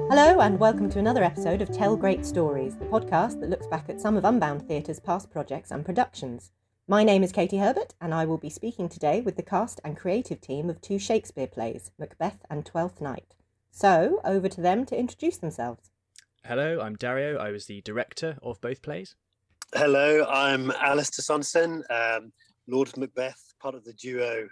Hello and welcome to another episode of Tell Great Stories, the podcast that looks back at some of Unbound Theatre's past projects and productions. My name is Kati Herbert and I will be speaking today with the cast and creative team of two Shakespeare plays, Macbeth and Twelfth Night. So, over to them to introduce themselves. Hello, I'm Dario. I was the director of both plays. Hello, I'm Alistair Sanderson, Lord of Macbeth, part of the duo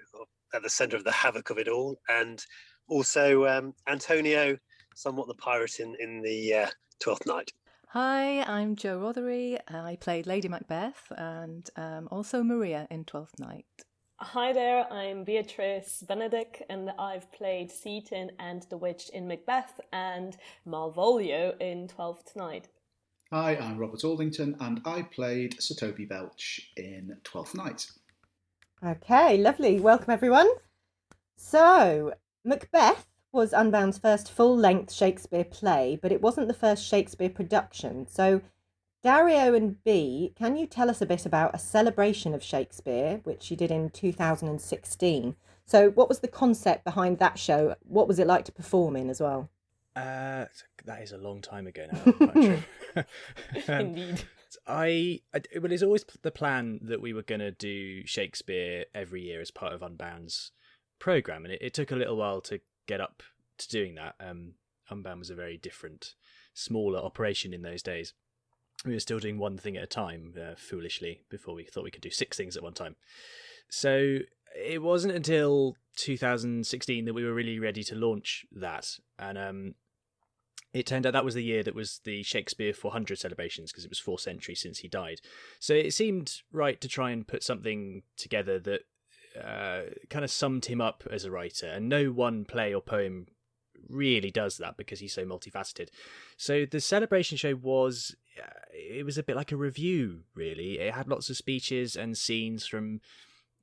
at the centre of the havoc of it all, and also Antonio, somewhat the pirate in the Twelfth Night. Hi, I'm Jo Rothery. I played Lady Macbeth and also Maria in Twelfth Night. Hi there, I'm Beatrice, Benedek, and I've played Seaton and the Witch in Macbeth and Malvolio in Twelfth Night. Hi, I'm Robert Aldington and I played Sir Toby Belch in Twelfth Night. Okay, lovely. Welcome everyone. So, Macbeth was Unbound's first full-length Shakespeare play, but it wasn't the first Shakespeare production. So, Dario and B, can you tell us a bit about A Celebration of Shakespeare, which you did in 2016? So, what was the concept behind that show? What was it like to perform in as well? That is a long time ago now. I'm not sure. Indeed. It was always the plan that we were going to do Shakespeare every year as part of Unbound's programme, and it took a little while to get up to doing that. Unbound was a very different, smaller operation in those days. We were still doing one thing at a time, foolishly, before we thought we could do 6 things at one time. So it wasn't until 2016 that we were really ready to launch that. And it turned out that was the year that was the Shakespeare 400 celebrations, because it was 4 centuries since he died. So it seemed right to try and put something together that kind of summed him up as a writer, and no one play or poem really does that because he's so multifaceted. So the celebration show was a bit like a review, really. It had lots of speeches and scenes from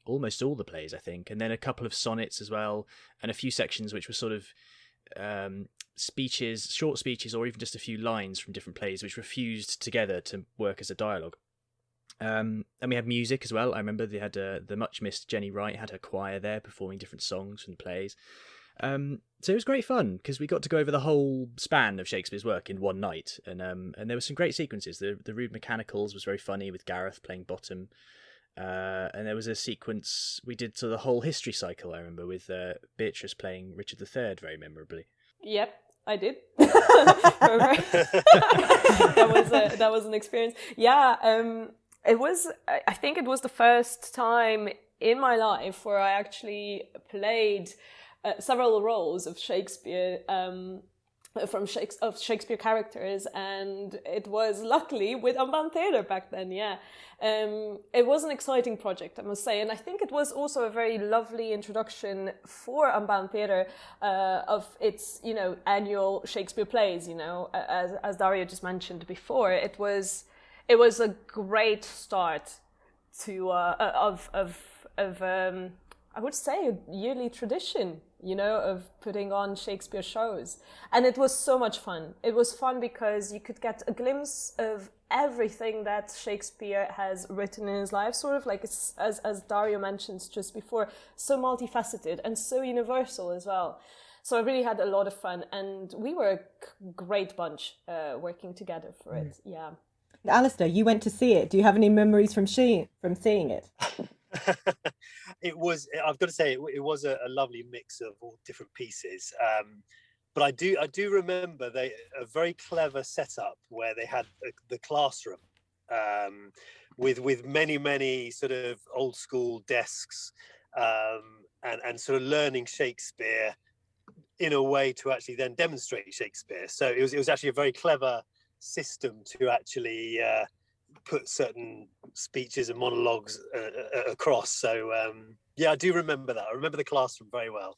almost all the plays, I think, and then a couple of sonnets as well, and a few sections which were sort of speeches, short speeches, or even just a few lines from different plays which were fused together to work as a dialogue. And we had music as well. I remember they had the much missed Jenny Wright had her choir there performing different songs from the plays. So it was great fun because we got to go over the whole span of Shakespeare's work in one night, and there were some great sequences. The Rude Mechanicals was very funny with Gareth playing Bottom, and there was a sequence we did to the whole history cycle. I remember with Beatrice playing Richard III very memorably. Yep, I did. that was an experience. Yeah, it was. I think it was the first time in my life where I actually played several roles of Shakespeare, of Shakespeare characters, and it was luckily with Unbound Theatre back then. Yeah, it was an exciting project, I must say, and I think it was also a very lovely introduction for Unbound Theatre of its annual Shakespeare plays. As Dario just mentioned before, it was a great start to of I would say a yearly tradition, of putting on Shakespeare shows. And it was so much fun. It was fun because you could get a glimpse of everything that Shakespeare has written in his life, sort of like, as Dario mentioned just before, so multifaceted and so universal as well. So I really had a lot of fun, and we were a great bunch working together for it, yeah. Alistair, you went to see it. Do you have any memories from seeing it? I've got to say, it was a lovely mix of all different pieces. But I do remember a very clever setup where they had the classroom with many sort of old school desks and sort of learning Shakespeare in a way to actually then demonstrate Shakespeare. So it was actually a very clever system to actually put certain speeches and monologues across. So yeah, I do remember that. I remember the classroom very well.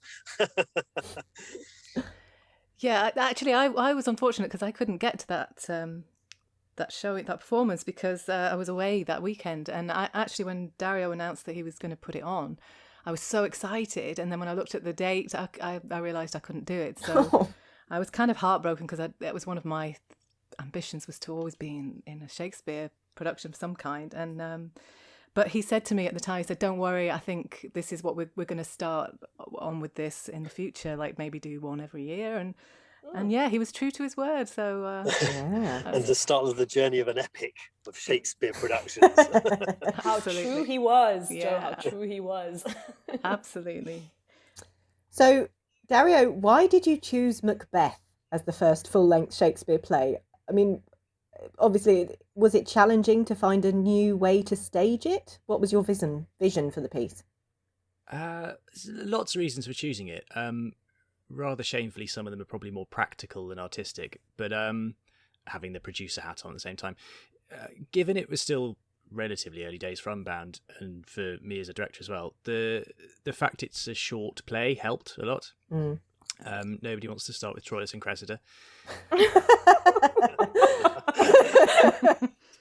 Yeah, actually, I was unfortunate because I couldn't get to that show, that performance, because I was away that weekend. And I actually, when Dario announced that he was going to put it on, I was so excited. And then when I looked at the date, I realised I couldn't do it. So I was kind of heartbroken because that was one of my ambitions was to always be in a Shakespeare production of some kind. And but he said to me at the time, he said, "Don't worry, I think this is what we're going to start on with this in the future, like maybe do one every year." And yeah, he was true to his word. So Yeah. And the start of the journey of an epic of Shakespeare productions. How true he was, Joe, Yeah. how true he was. absolutely. So, Dario, why did you choose Macbeth as the first full-length Shakespeare play? I mean, obviously, was it challenging to find a new way to stage it? What was your vision for the piece? Lots of reasons for choosing it. Rather shamefully, some of them are probably more practical than artistic, but having the producer hat on at the same time. Given it was still relatively early days for Unbound, and for me as a director as well, the fact it's a short play helped a lot. Mm. Nobody wants to start with Troilus and Cressida.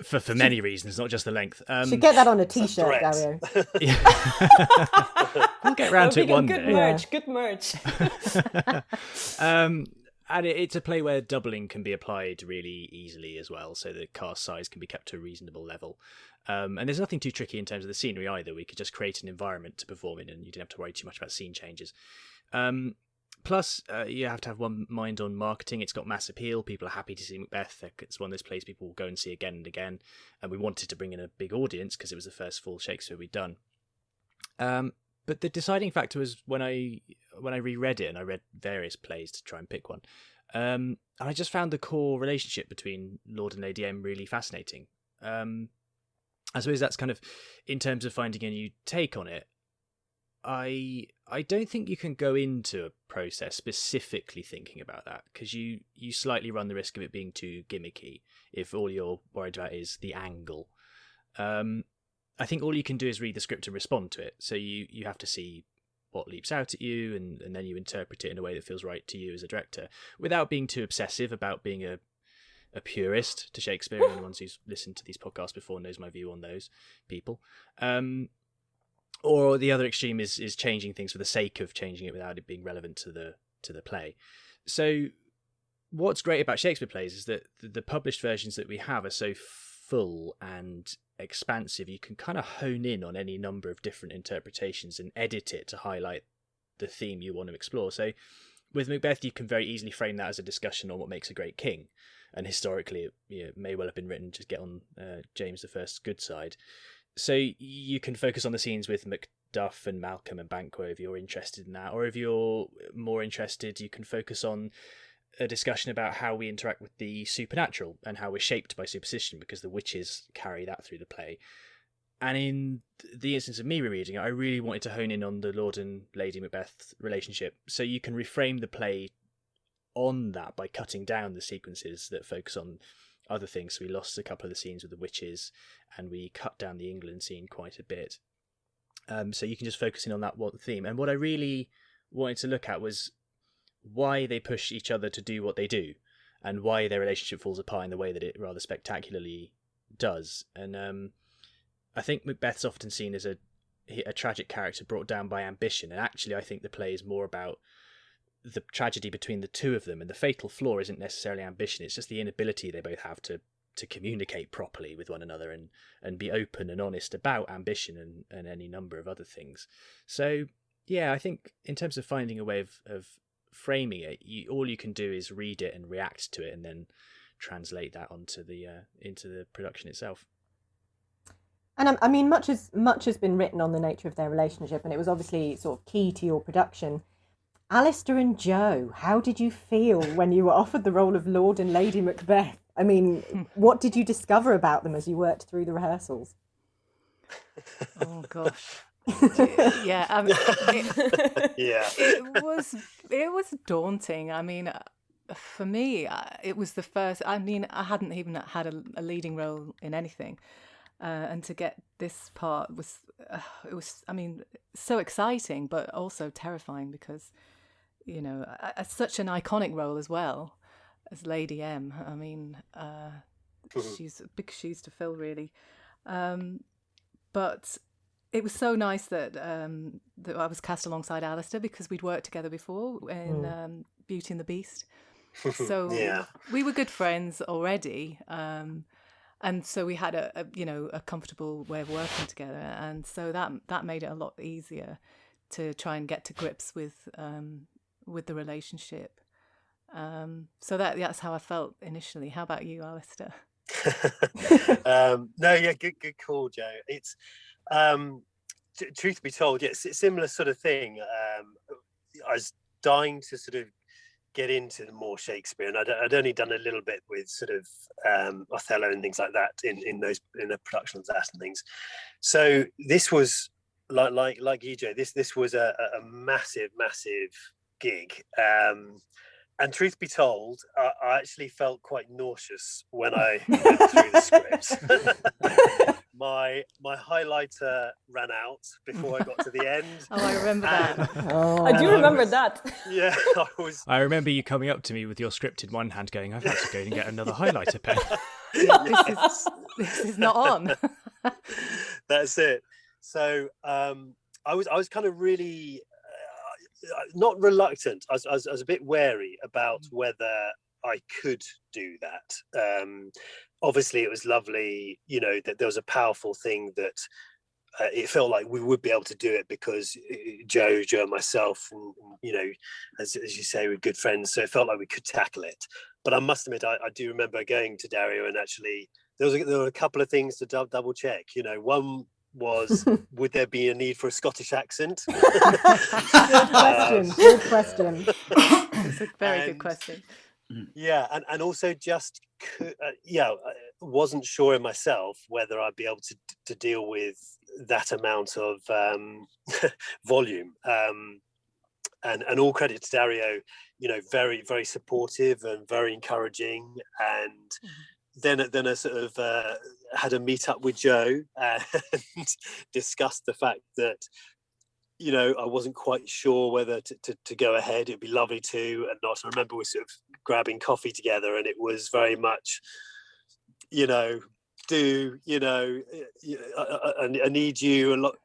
For many reasons, not just the length. Should get that on a It's a t-shirt, threat. Dario. We'll get round to it one Good day. merch, good merch. And it's a play where doubling can be applied really easily as well, so the cast size can be kept to a reasonable level. And there's nothing too tricky in terms of the scenery either. We could just create an environment to perform in, and you don't have to worry too much about scene changes. Plus, you have to have one mind on marketing. It's got mass appeal. People are happy to see Macbeth. It's one of those plays people will go and see again and again. And we wanted to bring in a big audience because it was the first full Shakespeare we'd done. But the deciding factor was when I reread it, and I read various plays to try and pick one. And I just found the core relationship between Lord and Lady M really fascinating. I suppose that's kind of, in terms of finding a new take on it, I don't think you can go into a process specifically thinking about that, because you slightly run the risk of it being too gimmicky if all you're worried about is the angle. I think all you can do is read the script and respond to it. So you have to see what leaps out at you, and then you interpret it in a way that feels right to you as a director, without being too obsessive about being a purist to Shakespeare. And anyone who's listened to these podcasts before knows my view on those people. Or the other extreme is changing things for the sake of changing it without it being relevant to the play. So what's great about Shakespeare plays is that the published versions that we have are so full and expansive. You can kind of hone in on any number of different interpretations and edit it to highlight the theme you want to explore. So with Macbeth, you can very easily frame that as a discussion on what makes a great king. And historically, it may well have been written to get on James I's good side. So you can focus on the scenes with Macduff and Malcolm and Banquo if you're interested in that. Or if you're more interested, you can focus on a discussion about how we interact with the supernatural and how we're shaped by superstition, because the witches carry that through the play. And in the instance of me rereading it, I really wanted to hone in on the Lord and Lady Macbeth relationship. So you can reframe the play on that by cutting down the sequences that focus on other things. So we lost a couple of the scenes with the witches, and we cut down the England scene quite a bit. So you can just focus in on that one theme. And what I really wanted to look at was why they push each other to do what they do, and why their relationship falls apart in the way that it rather spectacularly does. And I think Macbeth's often seen as a tragic character brought down by ambition, and actually I think the play is more about the tragedy between the two of them, and the fatal flaw isn't necessarily ambition, it's just the inability they both have to communicate properly with one another and be open and honest about ambition and any number of other things. So yeah, I think in terms of finding a way of framing it, all you can do is read it and react to it, and then translate that onto the into the production itself. And I mean, much has been written on the nature of their relationship, and it was obviously sort of key to your production. Alistair and Joe, how did you feel when you were offered the role of Lord and Lady Macbeth? I mean, what did you discover about them as you worked through the rehearsals? Oh gosh. Yeah, it was daunting. I mean, for me, it was the first. I mean, I hadn't even had a leading role in anything, and to get this part was, it was. I mean, so exciting, but also terrifying because, you know, such an iconic role as well as Lady M. I mean, she's big shoes to fill, really, but. It was so nice that I was cast alongside Alistair, because we'd worked together before in Beauty and the Beast. So Yeah. we were good friends already. And so we had a comfortable way of working together. And so that made it a lot easier to try and get to grips with the relationship. So that's how I felt initially. How about you, Alistair? No, yeah, good call, Joe. It's truth be told, it's a similar sort of thing. I was dying to sort of get into more Shakespeare, and I'd only done a little bit with sort of Othello and things like that in the production of that and things. So this was like you, Joe. This was a massive gig. And truth be told, I actually felt quite nauseous when I went through the script. My highlighter ran out before I got to the end. Oh, I remember that. I do remember that. Yeah, I remember you coming up to me with your script in one hand going, I've had to go and get another highlighter pen. This is not on. That's it. So I was kind of really not reluctant. I was a bit wary about whether I could do that. Obviously, it was lovely, that there was a powerful thing that it felt like we would be able to do it because Joe and myself, and as you say, we're good friends, so it felt like we could tackle it. But I must admit, I do remember going to Dario, and actually there were a couple of things to double check. One was, would there be a need for a Scottish accent? Good question. It's a very good question. Yeah, and also just wasn't sure in myself whether I'd be able to deal with that amount of volume. And all credit to Dario, very, very supportive and very encouraging. And then I sort of had a meet up with Joe and discussed the fact that I wasn't quite sure whether to go ahead. It'd be lovely to and not. I remember we sort of grabbing coffee together, and it was very much, I need you a lot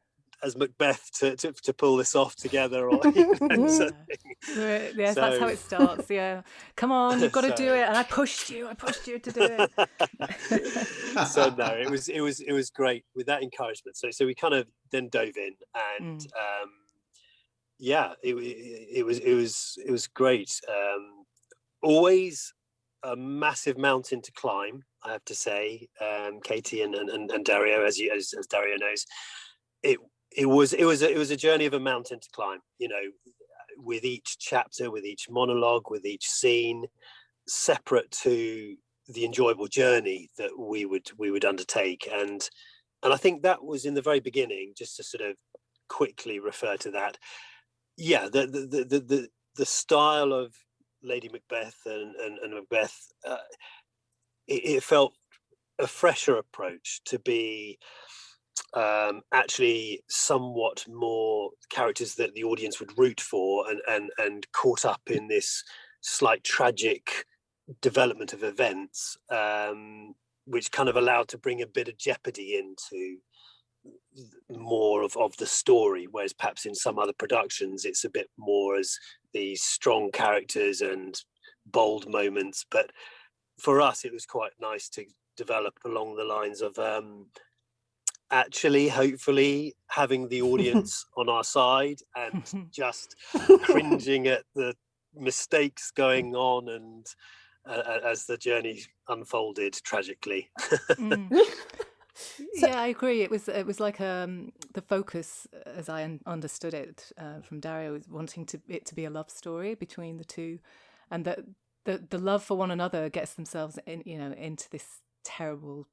as Macbeth to pull this off together, or something. Yes, that's how it starts. Yeah, come on, you've got to do it, and I pushed you to do it. So no, it was great with that encouragement. So we kind of then dove in, and it was great. Always a massive mountain to climb, I have to say. Kati and Dario, as Dario knows, it was a journey of a mountain to climb, with each chapter, with each monologue, with each scene, separate to the enjoyable journey that we would undertake. And I think that was in the very beginning, just to sort of quickly refer to that. Yeah, the style of Lady Macbeth and Macbeth, it felt a fresher approach to be actually somewhat more characters that the audience would root for and caught up in this slight tragic development of events, which kind of allowed to bring a bit of jeopardy into more of the story, whereas perhaps in some other productions it's a bit more as these strong characters and bold moments. But for us it was quite nice to develop along the lines of actually hopefully having the audience on our side and just cringing at the mistakes going on and as the journey unfolded tragically. Yeah, I agree. It was like the focus, as I understood it from Dario, is wanting it to be a love story between the two, and that the love for one another gets themselves into this terrible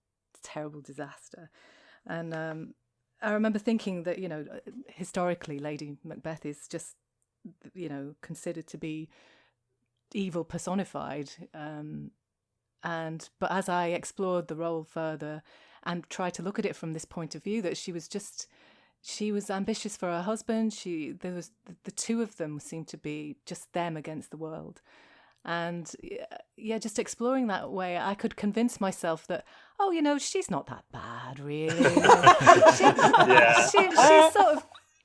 disaster. And I remember thinking that historically Lady Macbeth is just considered to be evil personified, but as I explored the role further and tried to look at it from this point of view, that she was ambitious for her husband. There was the two of them seemed to be just them against the world. And just exploring that way, I could convince myself that, she's not that bad, really.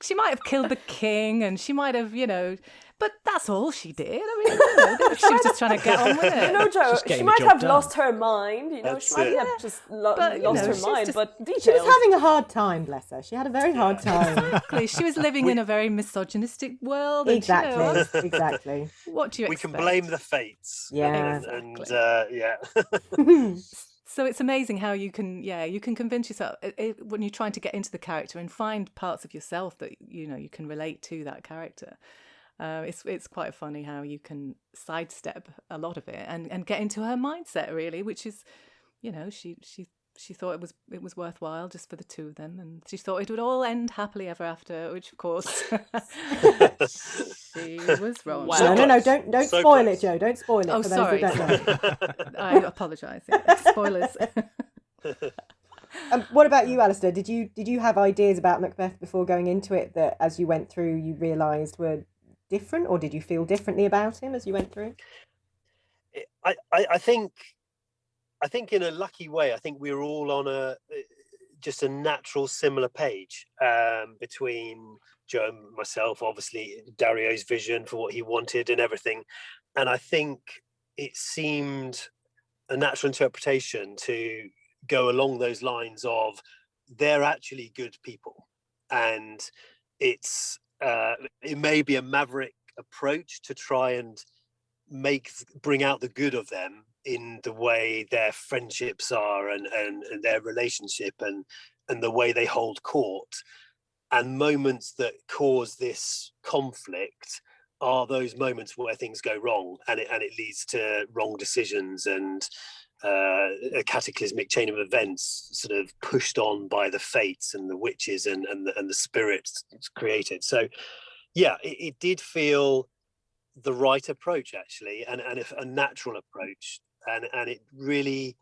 She might have killed the king, and she might have, But that's all she did. I mean, you know, she was just trying to get on with it. You know, Joe, Just she getting might the job have done. lost her mind. You know, That's she might it. have just But, you lost know, her she's mind. just- But She was details. having a hard time, bless her. She had a very hard time. Exactly. She was living in a very misogynistic world. And, you know, Exactly. Exactly. what do you We expect? can blame the fates. Yeah. And Exactly. yeah. So it's amazing how you can convince yourself when you're trying to get into the character and find parts of yourself that you know you can relate to that character. It's quite funny how you can sidestep a lot of it and get into her mindset really, which is, you know, she thought it was worthwhile just for the two of them, and she thought it would all end happily ever after, which of course she was wrong. Wow. No, don't So spoil close. it, Joe. Don't spoil it. Oh, for those sorry. who don't know. I apologise. Yeah. Spoilers. What about you, Alistair? Did you have ideas about Macbeth before going into it that, as you went through, you realised were different, or did you feel differently about him as you went through? I think in a lucky way, I think we were all on just a natural similar page between Joe and myself, obviously Dario's vision for what he wanted and everything. And I think it seemed a natural interpretation to go along those lines of they're actually good people. And it may be a maverick approach to try and bring out the good of them in the way their friendships are and their relationship and the way they hold court. And moments that cause this conflict are those moments where things go wrong and it leads to wrong decisions and a cataclysmic chain of events sort of pushed on by the fates and the witches and the spirits created. So yeah, it did feel the right approach actually, and a natural approach, and it really,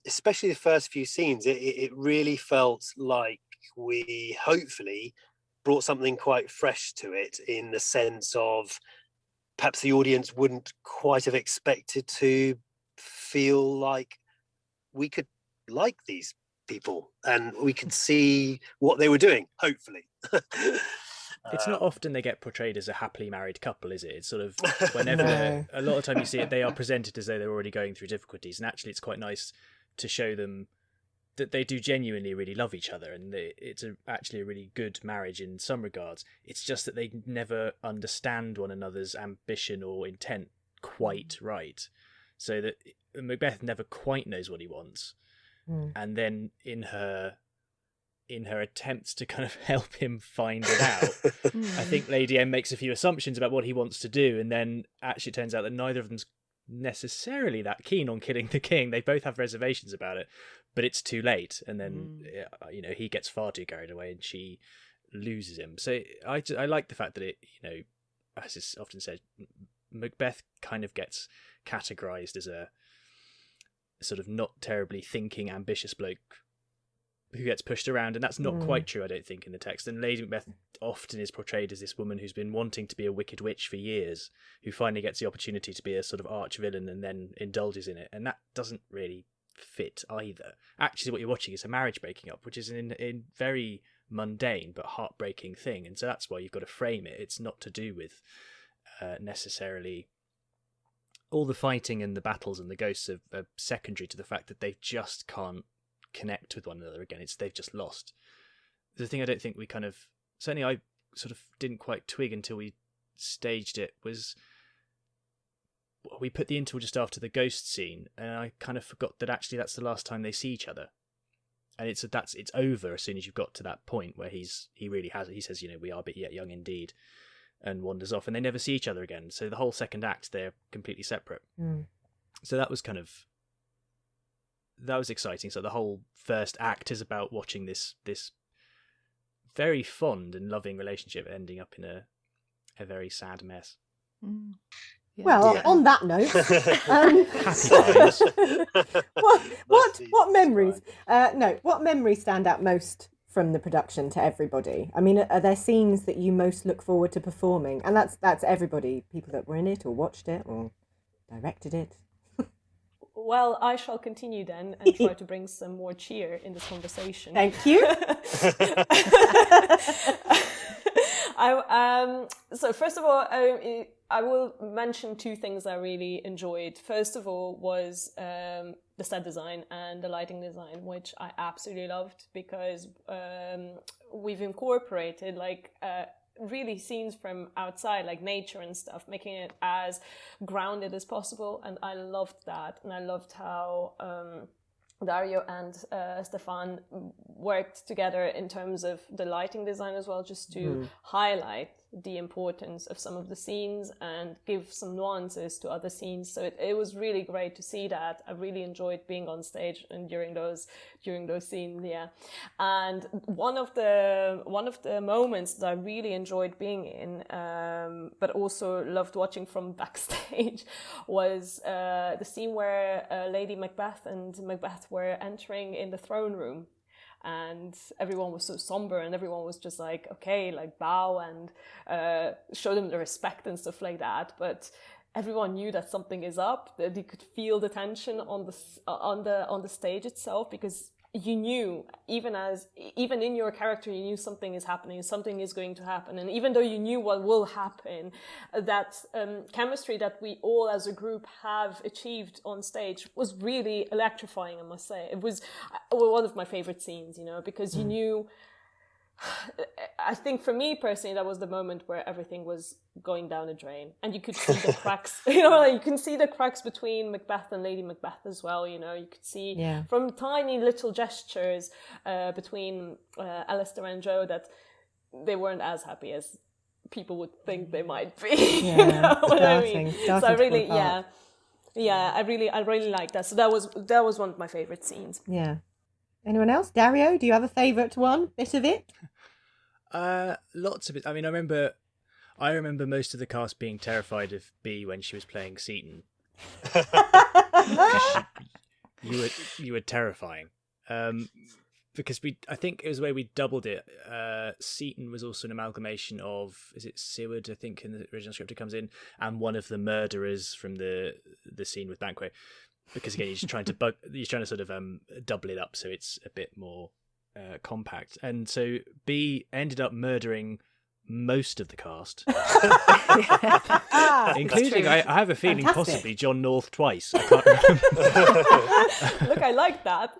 especially the first few scenes, it really felt like we hopefully brought something quite fresh to it, in the sense of perhaps the audience wouldn't quite have expected to feel like we could like these people and we could see what they were doing, hopefully. It's not often they get portrayed as a happily married couple, is it? It's sort of whenever No. a lot of time you see it, they are presented as though they're already going through difficulties, and actually it's quite nice to show them that they do genuinely really love each other, and it's actually a really good marriage in some regards. It's just that they never understand one another's ambition or intent quite right, so that Macbeth never quite knows what he wants. And then in her attempts to kind of help him find it out, I think Lady M makes a few assumptions about what he wants to do, and then actually it turns out that neither of them's necessarily that keen on killing the king. They both have reservations about it, but it's too late, and then you know, he gets far too carried away and she loses him. So I like the fact that it, you know, as is often said, Macbeth kind of gets categorized as a sort of not terribly thinking, ambitious bloke who gets pushed around, and that's not quite true, I don't think, in the text. And Lady Macbeth often is portrayed as this woman who's been wanting to be a wicked witch for years, who finally gets the opportunity to be a sort of arch villain and then indulges in it, and that doesn't really fit either. Actually, what you're watching is a marriage breaking up, which is a very mundane but heartbreaking thing, and so that's why you've got to frame it. It's not to do with necessarily all the fighting and the battles and the ghosts are secondary to the fact that they just can't connect with one another again. They've just lost. The thing I don't think we certainly I sort of didn't quite twig until we staged it was we put the interval just after the ghost scene, and I kind of forgot that actually that's the last time they see each other, and it's over as soon as you've got to that point where he says, you know, we are but yet young indeed, and wanders off, and they never see each other again. So the whole second act, they're completely separate. So that was exciting. So the whole first act is about watching this very fond and loving relationship ending up in a very sad mess. Yeah. Well, Yeah. on that note, Happy times. what memories? What memories stand out most from the production to everybody? I mean, are there scenes that you most look forward to performing? And that's everybody, people that were in it or watched it or directed it. Well, I shall continue then and try to bring some more cheer in this conversation. Thank you. So first of all, I will mention two things I really enjoyed. First of all was the set design and the lighting design, which I absolutely loved, because we've incorporated really scenes from outside, like nature and stuff, making it as grounded as possible. And I loved that. And I loved how Dario and Stefan worked together in terms of the lighting design as well, just to highlight the importance of some of the scenes and give some nuances to other scenes. So it was really great to see that. I really enjoyed being on stage and during those scenes, yeah. And one of the moments that I really enjoyed being in, but also loved watching from backstage, was the scene where Lady Macbeth and Macbeth were entering in the throne room. And everyone was so somber, and everyone was just like, okay, like bow and show them the respect and stuff like that. But everyone knew that something is up, that you could feel the tension on the stage itself, because you knew, even in your character, you knew something is happening, something is going to happen. And even though you knew what will happen, that chemistry that we all as a group have achieved on stage was really electrifying, I must say. It was one of my favorite scenes, because you knew, I think for me personally, that was the moment where everything was going down a drain, and you could see the cracks. You can see the cracks between Macbeth and Lady Macbeth as well. You could see from tiny little gestures between Alistair and Joe that they weren't as happy as people would think they might be. Yeah, you know what I mean? So I really, I really like that. So that was one of my favorite scenes. Yeah. Anyone else? Dario, do you have a favourite bit of it? Lots of it. I mean, I remember most of the cast being terrified of Bea when she was playing Seaton. You were terrifying. Because I think it was the way we doubled it. Seaton was also an amalgamation of, is it Seward, I think, in the original script it comes in, and one of the murderers from the scene with Banquo. Because again, he's trying to sort of double it up so it's a bit more compact. And so Bea ended up murdering most of the cast, including I have a feeling possibly John North twice. I can't remember. Look, I like that.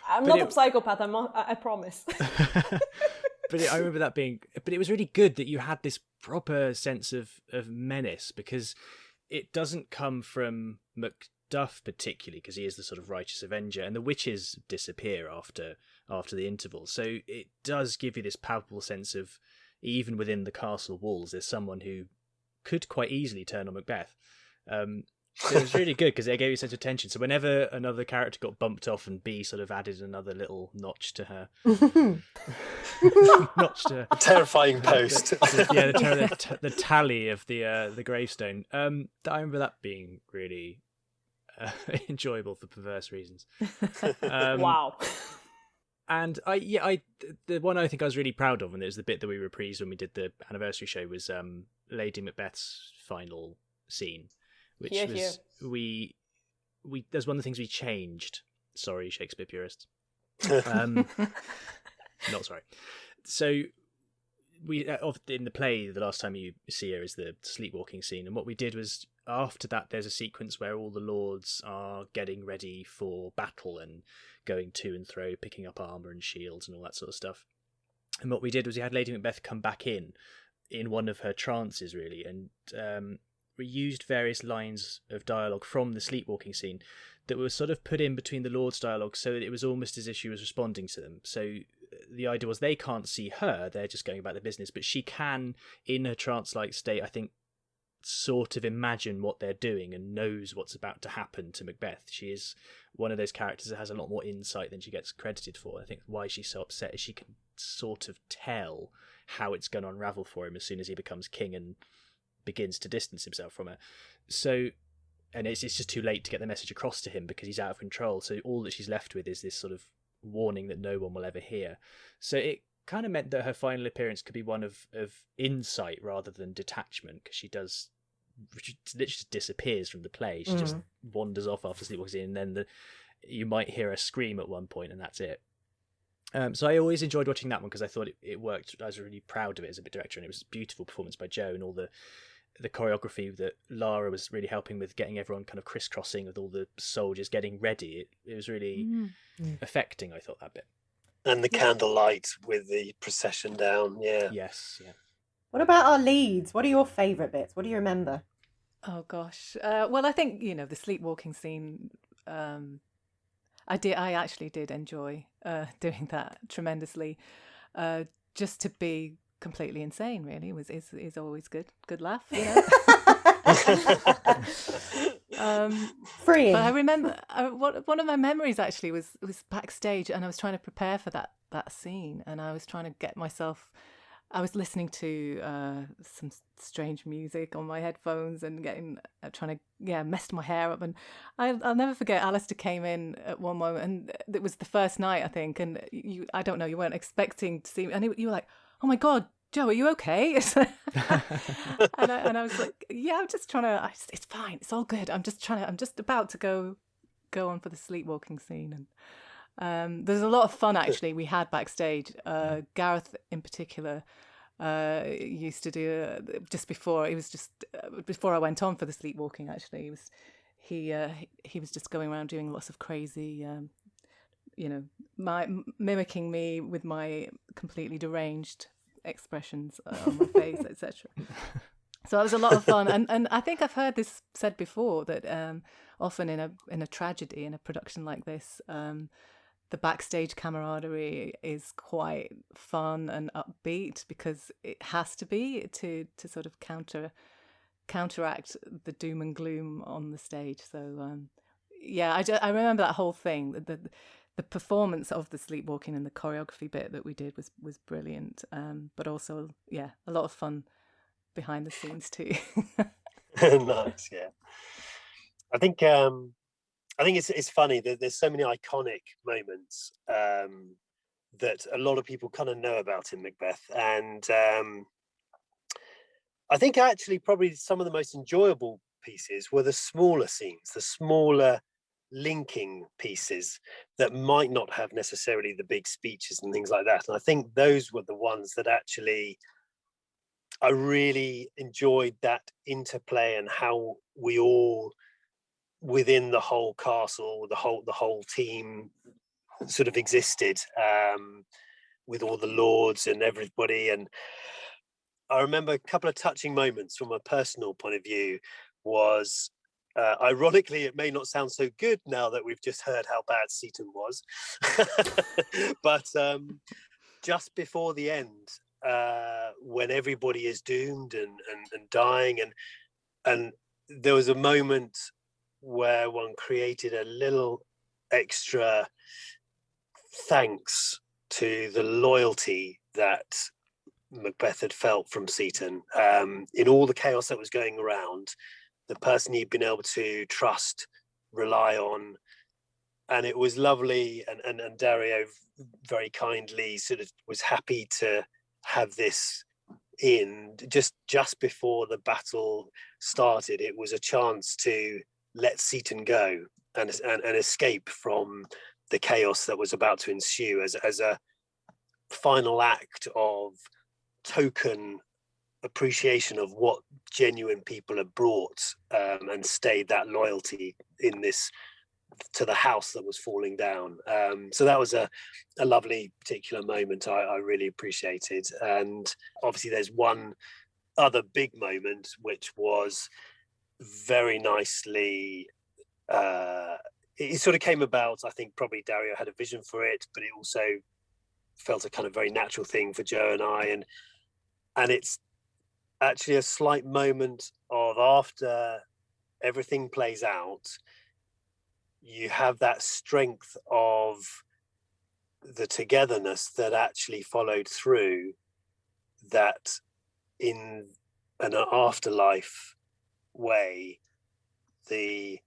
I'm not a psychopath. I promise. But I remember that being. But it was really good that you had this proper sense of menace, because it doesn't come from Macduff particularly, because he is the sort of righteous avenger, and the witches disappear after the interval. So it does give you this palpable sense of, even within the castle walls, there's someone who could quite easily turn on Macbeth. So it was really good because it gave you a sense of tension. So whenever another character got bumped off, and Bea sort of added another little notch to her, A terrifying post. the tally of the gravestone. I remember that being really enjoyable for perverse reasons. Wow. And the one I think I was really proud of, and it was the bit that we reprised when we did the anniversary show, was Lady Macbeth's final scene, which was we there's one of the things we changed. Sorry, Shakespeare purists. Not sorry. So we in the play, the last time you see her is the sleepwalking scene, and what we did was, after that there's a sequence where all the lords are getting ready for battle and going to and fro, picking up armour and shields and all that sort of stuff. And what we did was we had Lady Macbeth come back in one of her trances, really, and we used various lines of dialogue from the sleepwalking scene that were sort of put in between the lords' dialogue, so that it was almost as if she was responding to them. So the idea was they can't see her, they're just going about their business, but she can, in her trance-like state, I think, sort of imagine what they're doing and knows what's about to happen to Macbeth. She is one of those characters that has a lot more insight than she gets credited for. I think why she's so upset is she can sort of tell how it's going to unravel for him as soon as he becomes king and begins to distance himself from her. So, and it's just too late to get the message across to him because he's out of control. So all that she's left with is this sort of warning that no one will ever hear. So it kind of meant that her final appearance could be one of insight rather than detachment, because she literally just disappears from the play. She just wanders off after sleepwalking, and then you might hear her scream at one point, and that's it. So I always enjoyed watching that one because I thought it worked. I was really proud of it as a bit director, and it was a beautiful performance by Joe, and all the choreography that Lara was really helping with, getting everyone kind of crisscrossing with all the soldiers getting ready. It was really affecting, I thought, that bit. And the candlelight with the procession down, yeah. Yes, yeah. What about our leads? What are your favourite bits? What do you remember? Oh gosh. Well, I think the sleepwalking scene. I actually did enjoy doing that tremendously. Just to be completely insane, really, is always good. Good laugh, Freeing. But I remember one of my memories actually was backstage, and I was trying to prepare for that scene, and I was trying to get myself. I was listening to some strange music on my headphones and trying to mess my hair up. And I'll never forget, Alistair came in at one moment, and it was the first night, I think. And I don't know, you weren't expecting to see me, and you were like, "Oh my God, Joe, are you okay?" and I was like, "Yeah, I'm just trying to. It's fine. It's all good. I'm just about to go on for the sleepwalking scene." And there's a lot of fun actually we had backstage. Gareth in particular used to do just before I went on for the sleepwalking. Actually, he was just going around doing lots of crazy, mimicking me with my completely deranged expressions on my face, etc. So it was a lot of fun, and I think I've heard this said before that often in a tragedy, in a production like this, the backstage camaraderie is quite fun and upbeat because it has to be to sort of counteract the doom and gloom on the stage. So I remember that whole thing. The performance of the sleepwalking and the choreography bit that we did was brilliant. But also, a lot of fun behind the scenes too. Nice, yeah. I think it's funny that there's so many iconic moments that a lot of people kind of know about in Macbeth, and I think actually probably some of the most enjoyable pieces were the smaller scenes, the smaller linking pieces that might not have necessarily the big speeches and things like that. And I think those were the ones that actually I really enjoyed, that interplay and how we all within the whole castle, the whole team sort of existed, with all the lords and everybody. And I remember a couple of touching moments from a personal point of view was, ironically, it may not sound so good now that we've just heard how bad Seaton was, but just before the end, when everybody is doomed and dying, and there was a moment where one created a little extra thanks to the loyalty that Macbeth had felt from Seaton. In all the chaos that was going around, the person he'd been able to trust, rely on, and it was lovely. And Dario very kindly sort of was happy to have this in just before the battle started. It was a chance to let Seaton go and escape from the chaos that was about to ensue as a final act of token appreciation of what genuine people have brought, and stayed that loyalty in this to the house that was falling down. So that was a lovely particular moment I really appreciated. And obviously there's one other big moment which was very nicely, it sort of came about. I think probably Dario had a vision for it, but it also felt a kind of very natural thing for Joe and I, and it's actually a slight moment of, after everything plays out, you have that strength of the togetherness that actually followed through, that in an afterlife way, the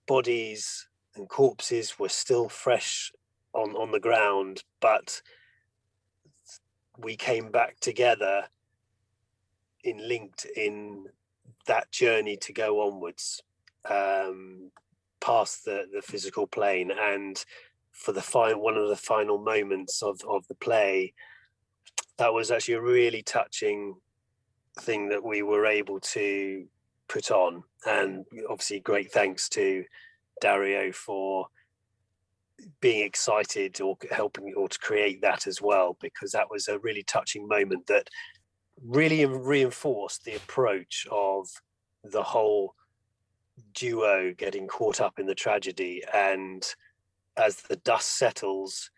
bodies and corpses were still fresh on the ground, but we came back together linked in that journey to go onwards, past the physical plane. And for one of the final moments of the play, that was actually a really touching thing that we were able to put on. And obviously great thanks to Dario for being excited or helping or to create that as well, because that was a really touching moment that really reinforced the approach of the whole duo getting caught up in the tragedy. And as the dust settles,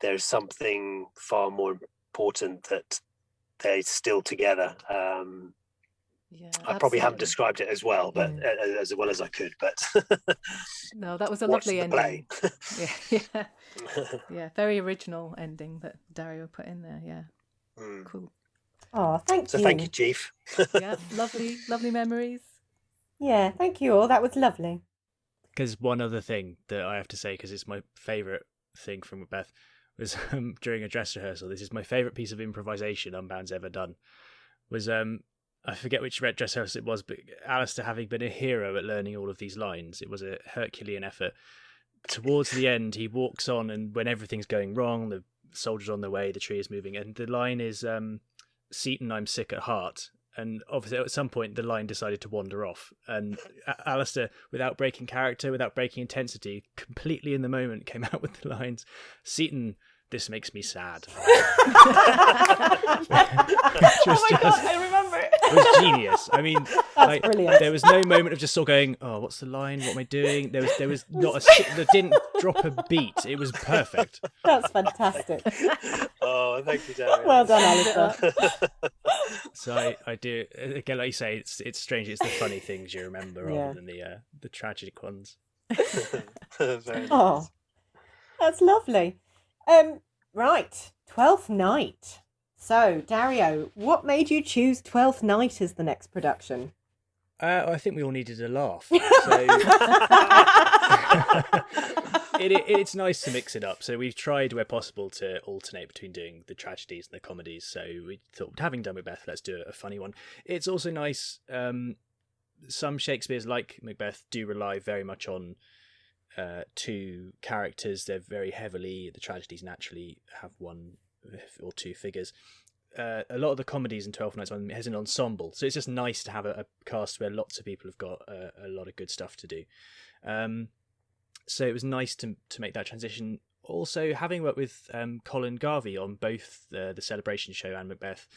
there's something far more important, that they're still together. Yeah, I probably haven't absolutely. described it as well, but as well as I could. But No, that was a watch lovely the ending. play. Yeah. Yeah, very original ending that Dario put in there. Yeah, cool. Oh, thank you. So thank you, Chief. Yeah, lovely memories. Yeah, thank you all. That was lovely. Because one other thing that I have to say, because it's my favourite thing from Macbeth, was during a dress rehearsal. This is my favourite piece of improvisation Unbound's ever done. Was I forget which dress rehearsal it was, but Alistair, having been a hero at learning all of these lines, it was a Herculean effort. Towards the end, he walks on, and when everything's going wrong, the soldiers on their way, the tree is moving, and the line is, "Seaton, I'm sick at heart." And obviously, at some point, the line decided to wander off. And Alistair, without breaking character, without breaking intensity, completely in the moment, came out with the lines, "Seaton, this makes me sad." Oh my god, I remember it. It was genius. I mean, like, brilliant. there was no moment of just sort of going, "Oh, what's the line? What am I doing?" There was not that didn't drop a beat. It was perfect. That's fantastic. Oh, thank you, Dario. Well done, Alistair. So I do, again, like you say, it's strange. It's the funny things you remember rather than the tragic ones. Very nice. Oh, that's lovely. Right, Twelfth Night. So, Dario, what made you choose Twelfth Night as the next production? I think we all needed a laugh. So it's nice to mix it up. So we've tried where possible to alternate between doing the tragedies and the comedies. So we thought, having done Macbeth, let's do a funny one. It's also nice. Some Shakespeare's, like Macbeth, do rely very much on two characters. They're very heavily, the tragedies naturally have one or two figures. A lot of the comedies in Twelfth Night has an ensemble, so it's just nice to have a cast where lots of people have got a lot of good stuff to do. So it was nice to make that transition. Also, having worked with Colin Garvey on both the Celebration show and Macbeth,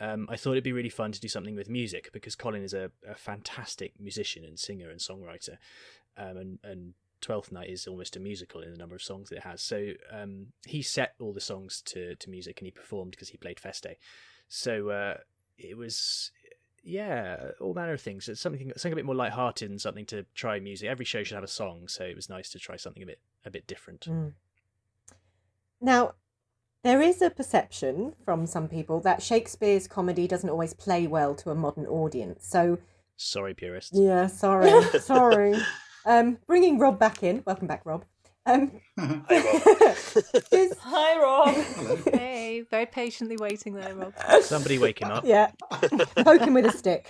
I thought it'd be really fun to do something with music, because Colin is a fantastic musician and singer and songwriter, and Twelfth Night is almost a musical in the number of songs that it has. So he set all the songs to music, and he performed because he played Feste. So it was, all manner of things. It's something a bit more lighthearted and something to try music. Every show should have a song, so it was nice to try something a bit different. Now, there is a perception from some people that Shakespeare's comedy doesn't always play well to a modern audience. So, sorry, purists. Yeah, sorry. Bringing Rob back in. Welcome back, Rob. Hi, Rob. Hi, Rob. Hey, very patiently waiting there, Rob. Somebody wake him up. Yeah, poke him with a stick.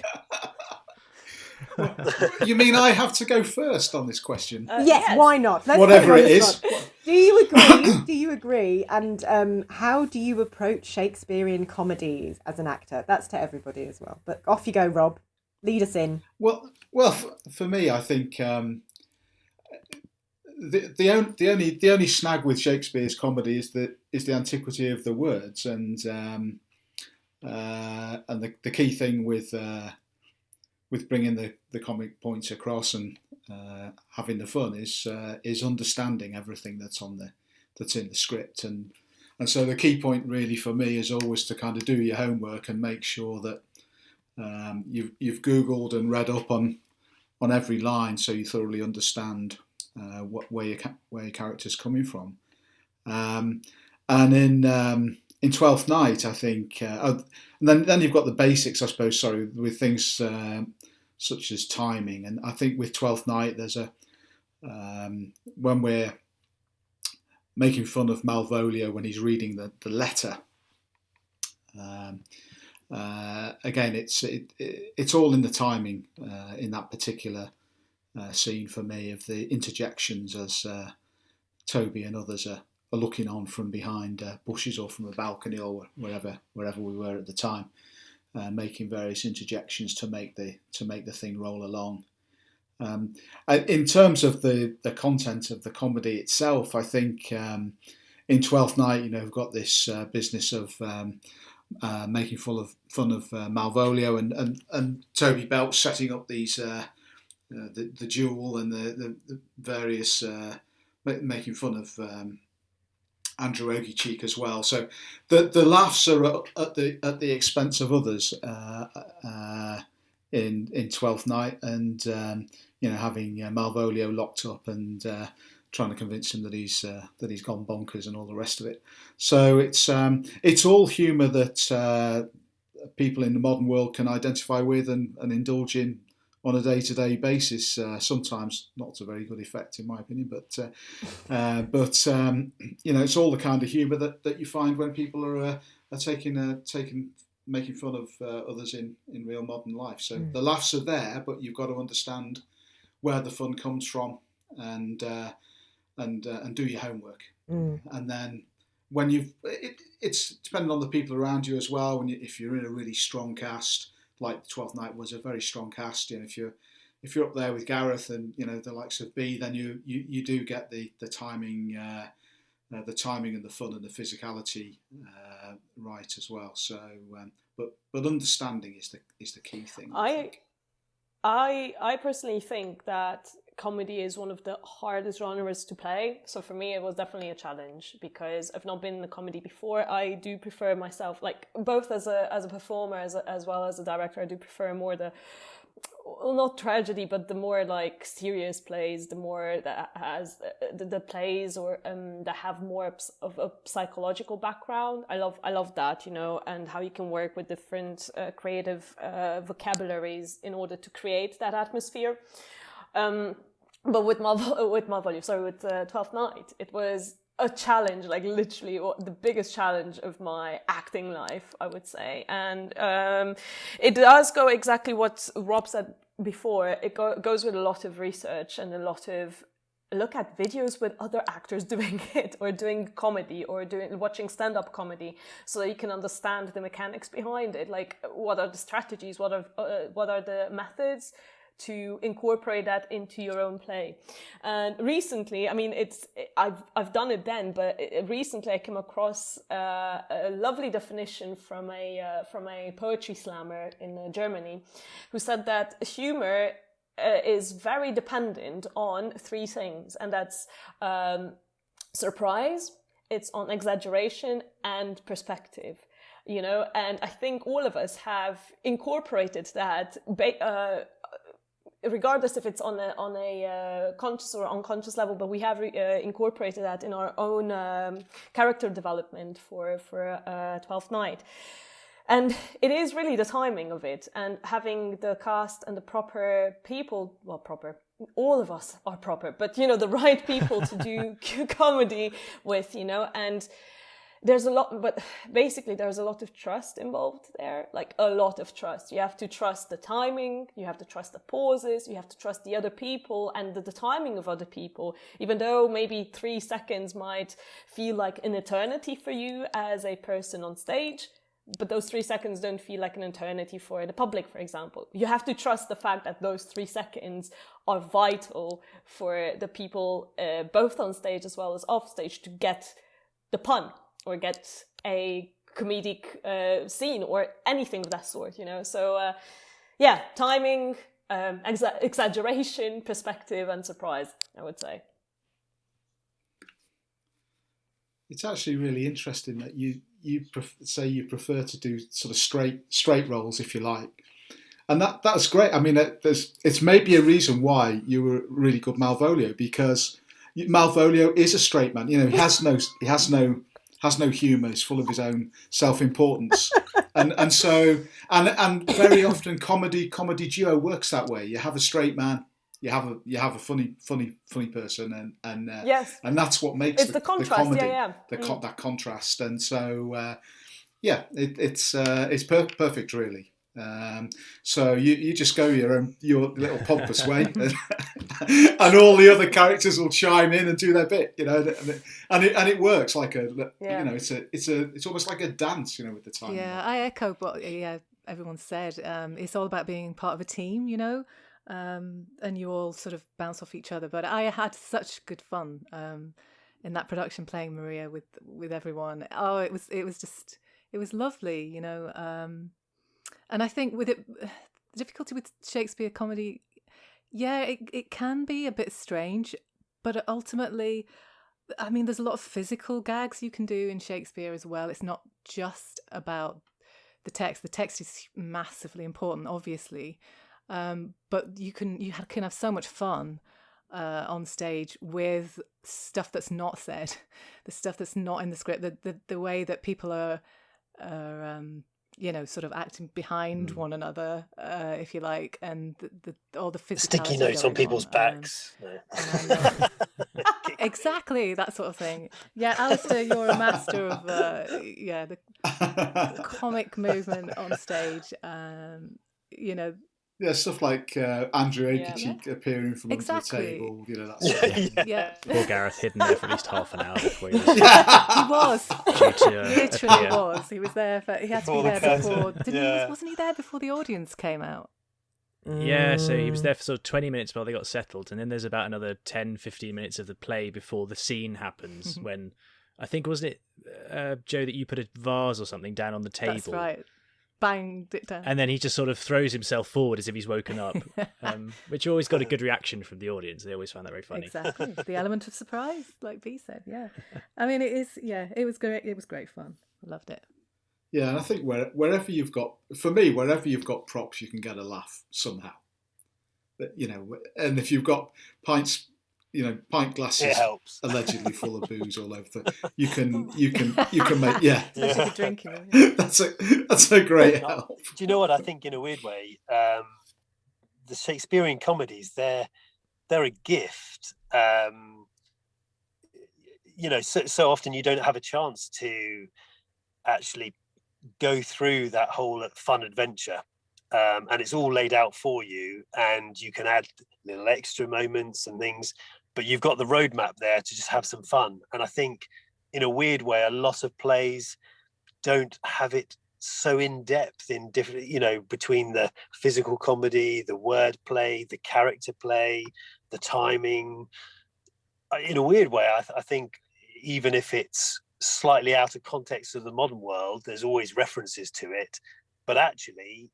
You mean I have to go first on this question? Yes, why not? Let's Whatever put it on is. the spot. Do you agree? Do you agree? And how do you approach Shakespearean comedies as an actor? That's to everybody as well. But off you go, Rob. Lead us in. Well, for me, I think the only snag with Shakespeare's comedy is the antiquity of the words, and the key thing with bringing the comic points across and having the fun is understanding everything that's in the script, and so the key point really for me is always to kind of do your homework and make sure that you've Googled and read up on every line, so you thoroughly understand where your character's coming from. And in Twelfth Night, I think, and then you've got the basics, I suppose. Sorry, with things such as timing, and I think with Twelfth Night, there's when we're making fun of Malvolio when he's reading the letter. Again, it's all in the timing in that particular scene for me, of the interjections Toby and others are looking on from behind bushes or from a balcony or wherever we were at the time, making various interjections to make the thing roll along. In terms of the content of the comedy itself, I think in Twelfth Night, we've got this business of making fun of Malvolio and Toby Belt setting up these the duel and the various making fun of Andrew Ogiechek as well. So the laughs are at the expense of others in Twelfth Night, and having Malvolio locked up and trying to convince him that he's gone bonkers and all the rest of it. So it's all humour that people in the modern world can identify with and indulge in on a day-to-day basis. Sometimes not to very good effect, in my opinion, but it's all the kind of humour that you find when people are making fun of others in real modern life. So the laughs are there, but you've got to understand where the fun comes from and do your homework. And then when it's depending on the people around you as well. If you're in a really strong cast, like Twelfth Night was a very strong cast. If you're up there with Gareth and the likes of B, then you do get the timing, the timing and the fun and the physicality right as well. So, but understanding is the key thing. I personally think that comedy is one of the hardest genres to play. So for me, it was definitely a challenge because I've not been in a comedy before. I do prefer myself, like both as a performer as well as a director, I do prefer more not tragedy, but the more like serious plays, the more that has the plays or that have more of a psychological background. I love that, and how you can work with different creative vocabularies in order to create that atmosphere. But with Twelfth Night, it was a challenge, like literally the biggest challenge of my acting life, I would say. And it does go exactly what Rob said before. It goes with a lot of research and a lot of look at videos with other actors doing it or doing comedy or watching stand-up comedy so that you can understand the mechanics behind it. Like, what are the strategies? What are the methods to incorporate that into your own play? And recently, I've done it then, but recently I came across a lovely definition from a poetry slammer in Germany, who said that humor is very dependent on three things, and that's surprise, it's on exaggeration, and perspective. And I think all of us have incorporated that. Regardless if it's on a conscious or unconscious level, but we have incorporated that in our own character development for Twelfth Night. And it is really the timing of it and having the cast and the proper people, all of us are proper, but the right people to do comedy with, and there's a lot, but basically there's a lot of trust involved there, like a lot of trust. You have to trust the timing, you have to trust the pauses, you have to trust the other people and the timing of other people, even though maybe 3 seconds might feel like an eternity for you as a person on stage, but those 3 seconds don't feel like an eternity for the public, for example. You have to trust the fact that those 3 seconds are vital for the people, both on stage as well as off stage, to get the pun or get a comedic scene or anything of that sort, So, timing, exaggeration, perspective, and surprise, I would say. It's actually really interesting that you say you prefer to do sort of straight roles, if you like, and that's great. It's maybe a reason why you were really good Malvolio, because Malvolio is a straight man. He has no humour. He's full of his own self-importance, and so very often comedy duo works that way. You have a straight man, you have a funny person, and yes, and that's what makes it's the contrast. The comedy, that contrast, and so it's perfect, really. So you just go your little pompous way, and all the other characters will chime in and do their bit, and it works like it's almost like a dance, with the time. Yeah, I echo what everyone said. It's all about being part of a team, and you all sort of bounce off each other. But I had such good fun in that production playing Maria with everyone. Oh, it was lovely, And I think with it, the difficulty with Shakespeare comedy, it can be a bit strange, but ultimately, I mean, there's a lot of physical gags you can do in Shakespeare as well. It's not just about the text. The text is massively important, obviously, but you can have so much fun on stage with stuff that's not said, the stuff that's not in the script, the way that people are sort of acting behind one another, if you like, and all the physical sticky notes on people's backs. Exactly, that sort of thing. Yeah, Alistair, you're a master of the comic movement on stage. Yeah, stuff like Andrew Akercheek appearing from under the table, that sort of thing. Yeah. Poor Gareth hidden there for at least half an hour before he was. He was. Literally was. He was there he had to be there before. Wasn't he there before the audience came out? Yeah, so he was there for sort of 20 minutes while they got settled, and then there's about another 10-15 minutes of the play before the scene happens, when, I think, wasn't it, Joe, that you put a vase or something down on the table? That's right. Banged it down. And then he just sort of throws himself forward as if he's woken up, which always got a good reaction from the audience. They always found that very funny. Exactly. The element of surprise, like B said, yeah. I mean, it was great. It was great fun. I loved it. Yeah, and I think wherever you've got props, you can get a laugh somehow. But, and if you've got pint glasses allegedly full of booze all over, you can make Especially for drinking. That's a great help. Do you know what I think? In a weird way, the Shakespearean comedies, they're a gift. So often you don't have a chance to actually go through that whole fun adventure, and it's all laid out for you, and you can add little extra moments and things, but you've got the roadmap there to just have some fun. And I think in a weird way, a lot of plays don't have it so in depth in different, between the physical comedy, the word play, the character play, the timing. In a weird way, I think even if it's slightly out of context of the modern world, there's always references to it. But actually,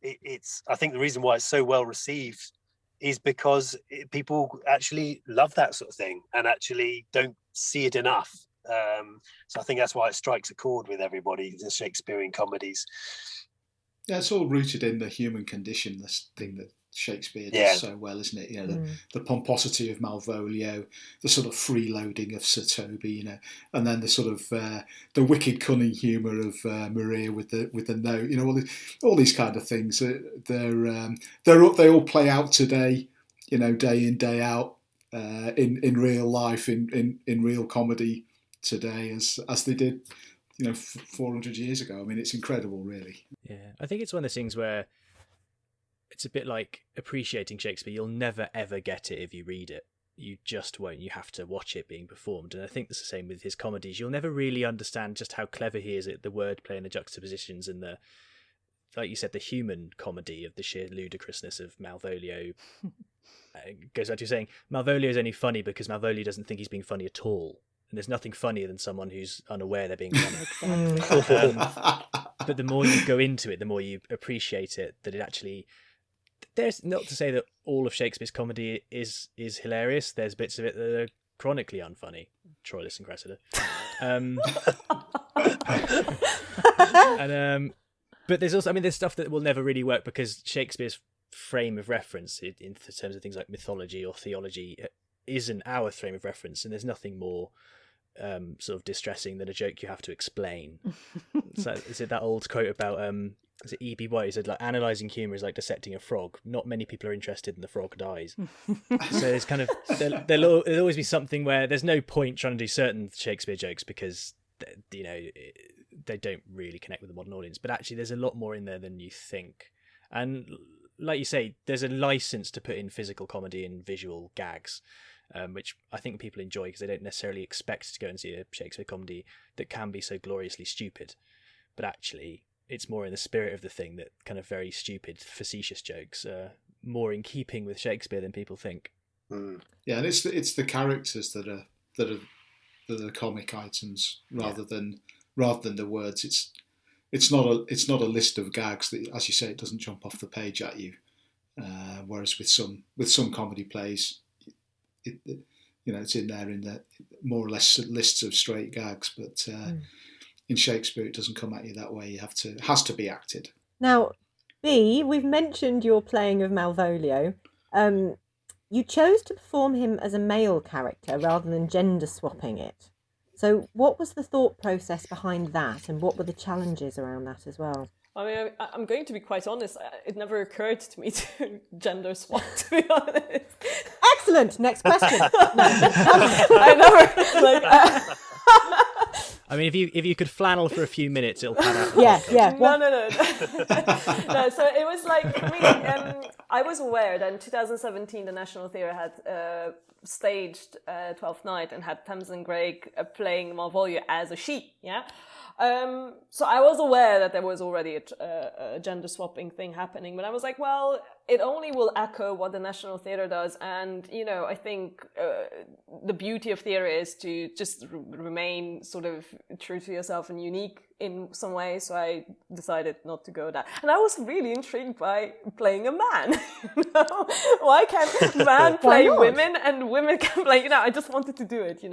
I think the reason why it's so well received is because people actually love that sort of thing and actually don't see it enough. So I think that's why it strikes a chord with everybody, the Shakespearean comedies. Yeah, it's all rooted in the human condition, this thing that Shakespeare does so well, isn't it? The pomposity of Malvolio, the sort of freeloading of Sir Toby, and then the sort of the wicked cunning humour of Maria with the note, all these kind of things. They all play out today, day in, day out, in real life, in real comedy today, as they did 400 years ago. I mean, it's incredible, really. Yeah, I think it's one of those things where it's a bit like appreciating Shakespeare. You'll never ever get it if you read it. You just won't. You have to watch it being performed. And I think it's the same with his comedies. You'll never really understand just how clever he is at the wordplay and the juxtapositions and like you said, the human comedy of the sheer ludicrousness of Malvolio. It goes back to saying Malvolio is only funny because Malvolio doesn't think he's being funny at all. And there's nothing funnier than someone who's unaware they're being funny. But the more you go into it, the more you appreciate it, that it actually... There's not to say that all of Shakespeare's comedy is hilarious. There's bits of it that are chronically unfunny. Troilus and Cressida. But there's also, there's stuff that will never really work because Shakespeare's frame of reference in terms of things like mythology or theology isn't our frame of reference, and there's nothing more sort of distressing than a joke you have to explain. So is it that old quote about is it E.B. White? He said, like, analysing humour is like dissecting a frog. Not many people are interested in the frog dies. So there's kind of there'll always be something where there's no point trying to do certain Shakespeare jokes because they don't really connect with the modern audience. But actually, there's a lot more in there than you think. And like you say, there's a license to put in physical comedy and visual gags, which I think people enjoy because they don't necessarily expect to go and see a Shakespeare comedy that can be so gloriously stupid. But actually, it's more in the spirit of the thing that kind of very stupid, facetious jokes are more in keeping with Shakespeare than people think. Yeah, and it's the characters that are the comic items rather than the words. It's not a list of gags that, as you say, it doesn't jump off the page at you. Whereas with some comedy plays, it's in there in the more or less lists of straight gags. But in Shakespeare, it doesn't come at you that way. It has to be acted. Now, B, we've mentioned your playing of Malvolio. You chose to perform him as a male character rather than gender swapping it. So what was the thought process behind that, and what were the challenges around that as well? I mean, I'm going to be quite honest. It never occurred to me to gender swap, to be honest. Excellent. Next question. I never I mean, if you could flannel for a few minutes, it'll pan out. Yeah. No. No, so it was like, for me, I was aware that in 2017 the National Theatre had staged Twelfth Night and had Tamsin Greig playing Malvolio as a she, yeah? So I was aware that there was already a gender swapping thing happening, but I was like, well, it only will echo what the National Theatre does, and I think the beauty of theatre is to just remain sort of true to yourself and unique in some way. So I decided not to go that, and I was really intrigued by playing a man. Why can't man play women and women can play? I just wanted to do it.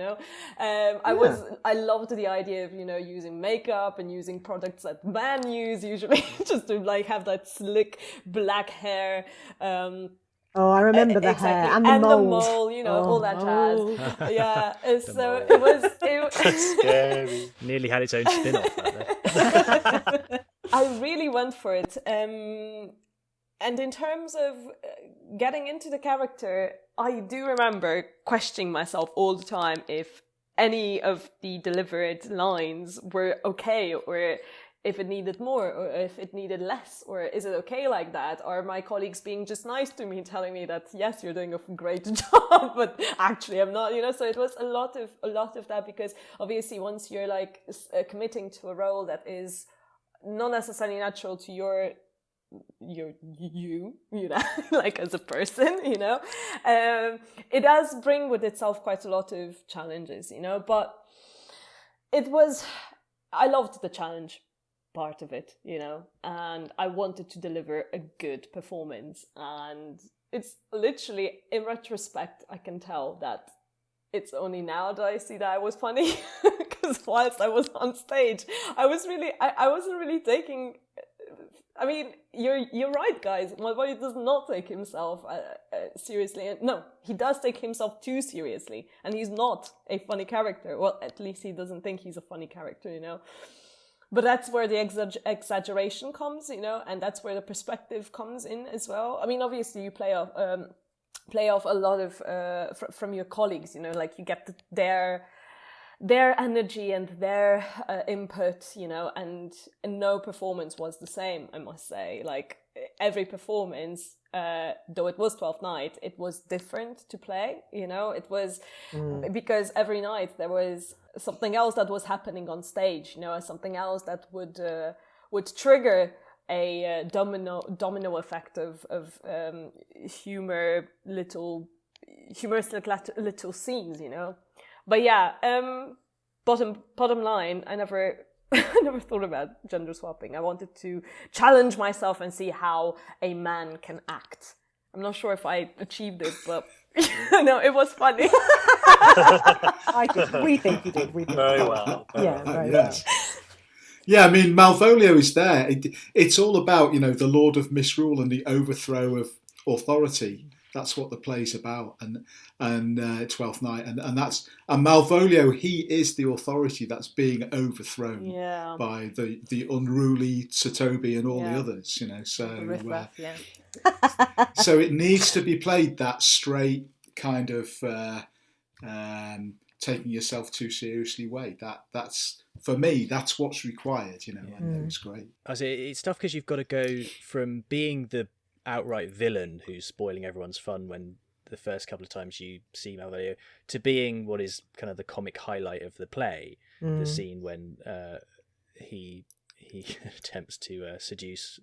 I loved the idea of using makeup and using products that men use usually, just to have that slick black hair. I remember the hair and the mole. All that jazz. Yeah, so it was scary. Nearly had its own spin-off out there. I really went for it. And in terms of getting into the character, I do remember questioning myself all the time if any of the delivered lines were okay, or if it needed more, or if it needed less, or is it okay like that? Are my colleagues being just nice to me, telling me that yes, you're doing a great job, but actually I'm not, So it was a lot of that, because obviously once you're committing to a role that is not necessarily natural to you, as a person, it does bring with itself quite a lot of challenges, but I loved the challenge part of it, and I wanted to deliver a good performance. And it's literally, in retrospect, I can tell that it's only now that I see that I was funny, because whilst I was on stage, I wasn't really taking. I mean, you're right, guys. Malvolio does not take himself seriously. No, he does take himself too seriously, and he's not a funny character. Well, at least he doesn't think he's a funny character, But that's where the exaggeration comes, and that's where the perspective comes in as well. I mean, obviously, you play off a lot of from your colleagues, you get their energy and their input, and no performance was the same, I must say. Every performance, though it was 12th Night, it was different to play, it was because every night there was something else that was happening on stage, something else that would trigger a domino effect of humoristic little scenes, But yeah, bottom line, I never thought about gender swapping. I wanted to challenge myself and see how a man can act. I'm not sure if I achieved it, but no, it was funny. We think you did. Very well. Yeah, very well. Yeah, I mean, Malvolio is there. It's all about, the Lord of Misrule and the overthrow of authority. That's what the play's about, and Twelfth Night, and Malvolio. He is the authority that's being overthrown by the unruly Satobi and all the others. So it needs to be played that straight kind of taking yourself too seriously way. That's for me, that's what's required, and it was great. I say it's tough because you've got to go from being the outright villain who's spoiling everyone's fun when the first couple of times you see Malvolio, to being what is kind of the comic highlight of the play, the scene when he attempts to seduce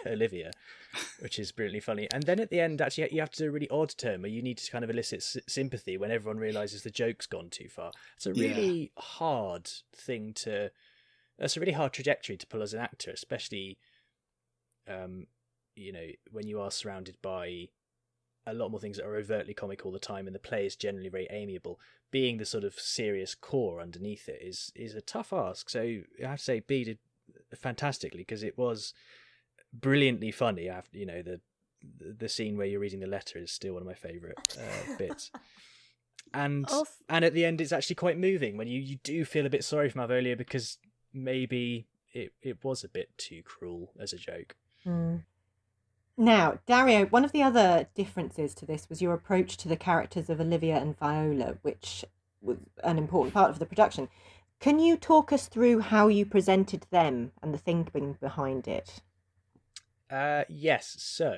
Olivia, which is brilliantly funny. And then at the end, actually, you have to do a really odd turn where you need to kind of elicit sympathy when everyone realises the joke's gone too far. It's a really hard thing to... That's a really hard trajectory to pull as an actor, especially, when you are surrounded by a lot more things that are overtly comic all the time, and the play is generally very amiable. Being the sort of serious core underneath it is a tough ask. So I have to say, B did fantastically, because it was brilliantly funny. After the scene where you're reading the letter is still one of my favourite bits. And at the end, it's actually quite moving when you do feel a bit sorry for Malvolio, because maybe it was a bit too cruel as a joke. Now, Dario, one of the other differences to this was your approach to the characters of Olivia and Viola, which was an important part of the production. Can you talk us through how you presented them and the thinking behind it? Yes. So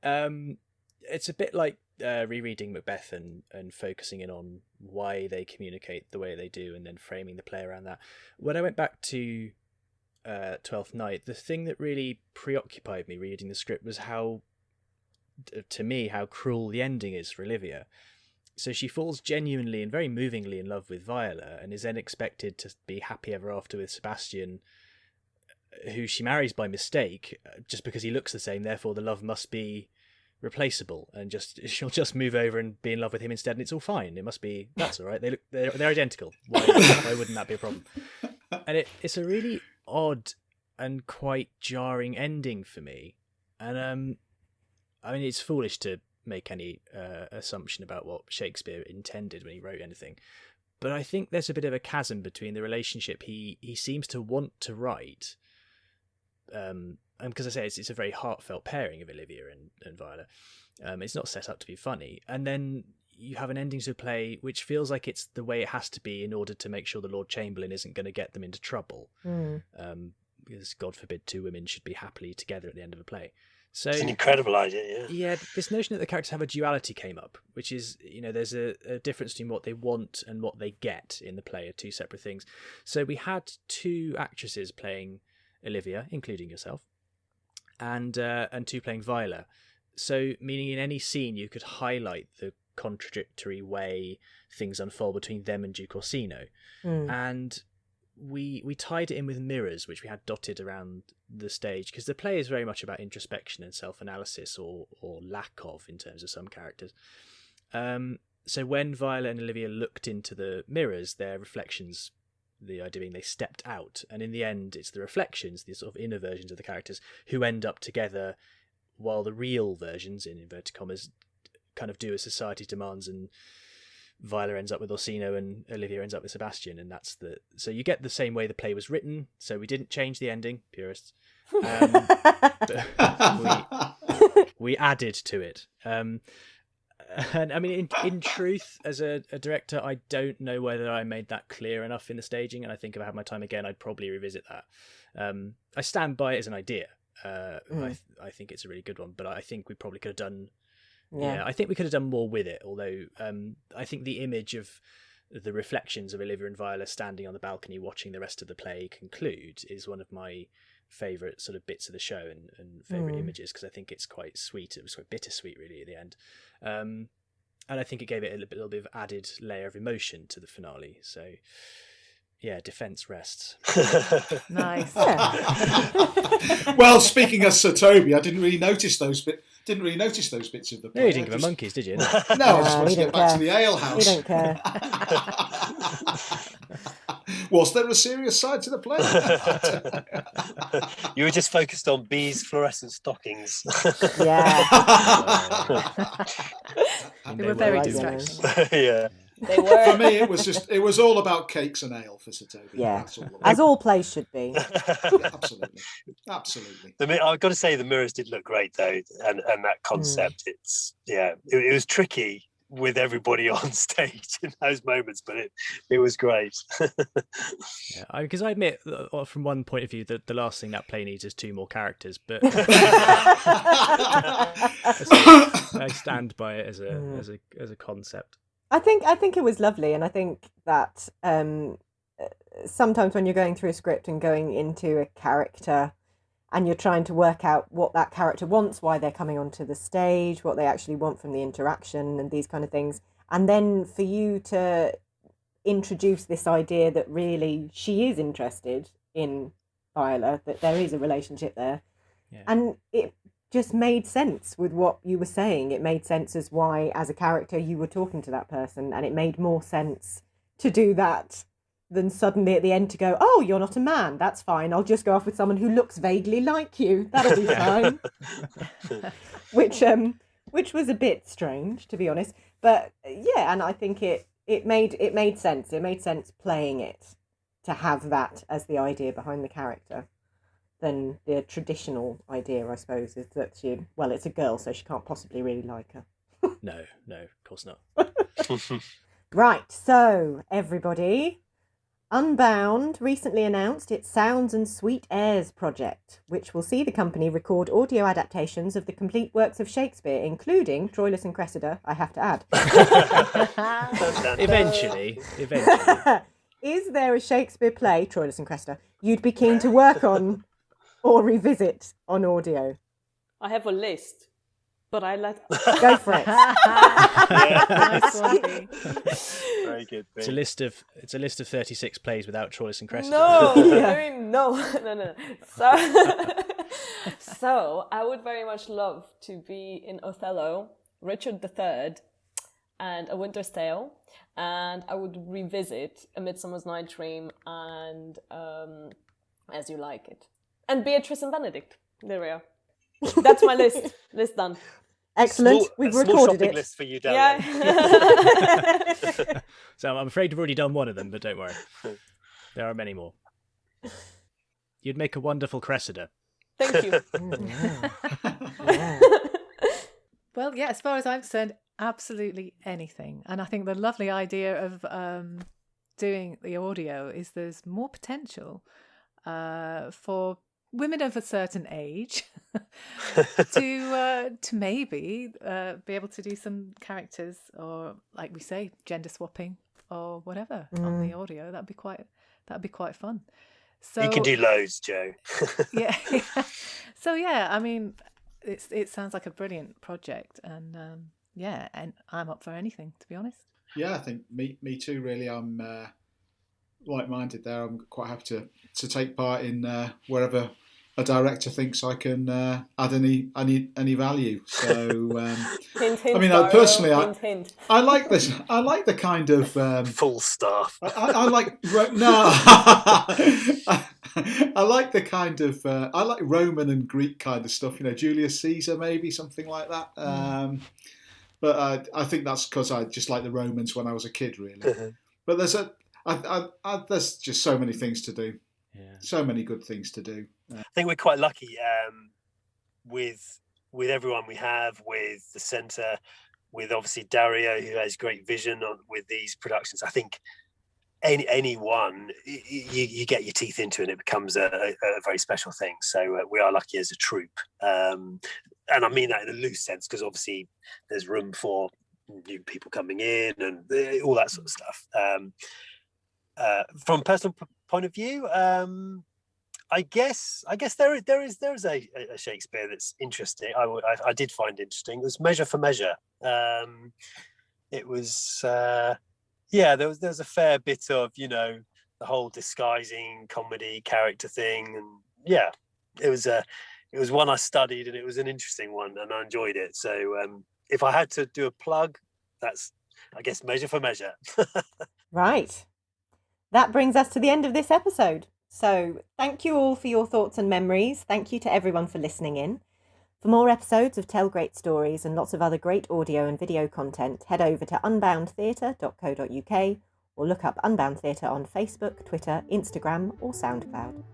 it's a bit like rereading Macbeth and focusing in on why they communicate the way they do, and then framing the play around that. When I went back to Twelfth Night, the thing that really preoccupied me reading the script was how cruel the ending is for Olivia. So she falls genuinely and very movingly in love with Viola, and is then expected to be happy ever after with Sebastian, who she marries by mistake, just because he looks the same. Therefore, the love must be replaceable, and she'll just move over and be in love with him instead, and it's all fine. That's all right. They're identical. Why wouldn't that be a problem? And it's a really odd and quite jarring ending for me. And it's foolish to make any assumption about what Shakespeare intended when he wrote anything, but I think there's a bit of a chasm between the relationship he seems to want to write, and because I say it's a very heartfelt pairing of Olivia and Viola. It's not set up to be funny, and then you have an ending to play which feels like it's the way it has to be in order to make sure the Lord Chamberlain isn't going to get them into trouble. Because God forbid two women should be happily together at the end of a play. So it's an incredible idea. Yeah, this notion that the characters have a duality came up, which is, there's a difference between what they want and what they get in the play, are two separate things. So we had two actresses playing Olivia, including yourself, and two playing Viola. So meaning in any scene you could highlight the contradictory way things unfold between them and Duke Orsino. And we tied it in with mirrors, which we had dotted around the stage, because the play is very much about introspection and self-analysis, or lack of, in terms of some characters. So when Viola and Olivia looked into the mirrors, their reflections, the idea being they stepped out, and in the end it's the reflections, the sort of inner versions of the characters, who end up together, while the real versions, in inverted commas, kind of do as society demands, and Viola ends up with Orsino and Olivia ends up with Sebastian, and so you get the same way the play was written. So we didn't change the ending, purists. We added to it. And I mean, in truth, as a director, I don't know whether I made that clear enough in the staging, and I think if I had my time again, I'd probably revisit that. I stand by it as an idea. I think it's a really good one, but I think we probably could have done... Yeah, I think we could have done more with it, although I think the image of the reflections of Olivia and Viola standing on the balcony watching the rest of the play conclude is one of my favourite sort of bits of the show and favourite images, because I think it's quite sweet. It was quite bittersweet, really, at the end. And I think it gave it a little bit of added layer of emotion to the finale. So, yeah, defence rests. Nice. Well, speaking of Sir Toby, I didn't really notice those bits of the play. No, you didn't give him monkeys, did you? No, I just want to get back to the ale house. We don't care. Was there a serious side to the play? You were just focused on B's fluorescent stockings. Yeah. They were very distracting. Yeah. They were. For me, it was all about cakes and ale for Sir Toby. Yeah. That's all. As all plays should be. Yeah, absolutely. I've got to say the mirrors did look great though, and that concept. It was tricky with everybody on stage in those moments, but it was great. Yeah, because I admit, from one point of view, that the last thing that play needs is 2 more characters. But I stand by it as a concept. I think it was lovely, and I think that sometimes when you're going through a script and going into a character, and you're trying to work out what that character wants, why they're coming onto the stage, what they actually want from the interaction and these kind of things. And then for you to introduce this idea that really she is interested in Viola, that there is a relationship there. Yeah. And it just made sense with what you were saying. It made sense as why, as a character, you were talking to that person. And it made more sense to do that than suddenly at the end to go, oh, you're not a man, that's fine, I'll just go off with someone who looks vaguely like you, that'll be fine. which was a bit strange, to be honest, but yeah, and I think it made sense. It made sense playing it to have that as the idea behind the character than the traditional idea, I suppose, is that it's a girl, so she can't possibly really like her. No, of course not. Right, so everybody, Unbound recently announced its Sounds and Sweet Airs project, which will see the company record audio adaptations of the complete works of Shakespeare, including Troilus and Cressida, I have to add. Eventually. Is there a Shakespeare play, Troilus and Cressida, you'd be keen to work on or revisit on audio? I have a list, but I let Go for it. Nice one, Bea. Very good. It's a list of 36 plays without Troilus and Cressida. No, Yeah. I mean, no. So I would very much love to be in Othello, Richard III, and A Winter's Tale, and I would revisit A Midsummer's Night Dream and As You Like It, and Beatrice and Benedek. There we are. That's my list. List done. Excellent. We've recorded shopping it. list for you, Dario. Yeah. So I'm afraid you've already done one of them, but don't worry. There are many more. You'd make a wonderful Cressida. Thank you. Yeah. Well, yeah, as far as I'm concerned, absolutely anything. And I think the lovely idea of doing the audio is there's more potential for women of a certain age to maybe be able to do some characters, or like we say, gender swapping or whatever on the audio. That'd be quite fun. So You can do loads, Joe. yeah. So yeah, I mean, it sounds like a brilliant project, and yeah, and I'm up for anything, to be honest. Yeah, I think me too. Really, I'm like-minded there. I'm quite happy to take part in wherever a director thinks I can add any value. So, Hint, hint, I mean, Dario. personally, Hint. I like this. I like the kind of Full staff. I like I like the kind of I like Roman and Greek kind of stuff. You know, Julius Caesar, maybe something like that. But I think that's because I just like the Romans when I was a kid, really. But there's there's just so many things to do. Yeah. So many good things to do. I think we're quite lucky with everyone we have, with the centre, with obviously Dario, who has great vision with these productions. I think anyone you get your teeth into, and it becomes a very special thing. So we are lucky as a troupe, and I mean that in a loose sense, because obviously there's room for new people coming in and all that sort of stuff. From a personal point of view, I guess there is a Shakespeare that's interesting. I did find interesting. It was Measure for Measure. It was there was a fair bit of, you know, the whole disguising comedy character thing, and yeah, it was one I studied, and it was an interesting one, and I enjoyed it. So if I had to do a plug, that's, I guess, Measure for Measure. Right. That brings us to the end of this episode. So thank you all for your thoughts and memories. Thank you to everyone for listening in. For more episodes of Tell Great Stories and lots of other great audio and video content, head over to unboundtheatre.co.uk or look up Unbound Theatre on Facebook, Twitter, Instagram or SoundCloud.